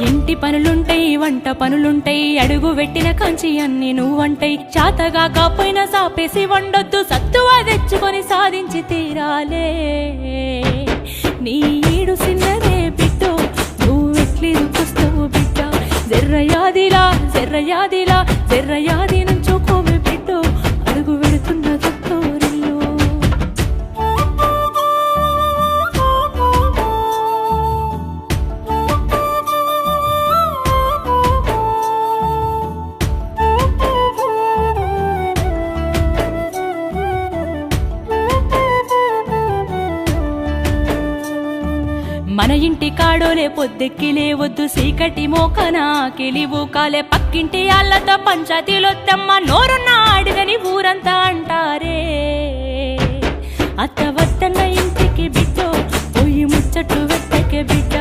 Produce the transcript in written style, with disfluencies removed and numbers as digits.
ఇంటి పనులుంటాయి వంట పనులుంటాయి అడుగు పెట్టిన కంచి అన్ని నువ్వంటాయి చాతగా కాపోయినా సాపేసి వండొద్దు సత్తువా తెచ్చుకొని సాధించి తీరాలే నీ ఈడు సిన్నదే బిడ్డో నువ్వెట్లిరుకొస్తావు బిడ్డ జర్రయాదిలా జర్రయాదిలా జర్రయాది నుంచోకోవే బిడ్డో అడుగు పెడుతున్న తొట్టూరిల్లు మన ఇంటి కాడోలే పొద్దెక్కి లేవద్దు సీకటి మోకనా కెలివు కాలే పక్కింటి ఆళ్ళతో పంచాయతీలొద్దమ్మ నోరున్న అడుగని ఊరంతా అంటారే అత్త వద్దన్న ఇంటికి బిడ్డో పోయి ముచ్చట్లు వెట్టకే బిడ్డ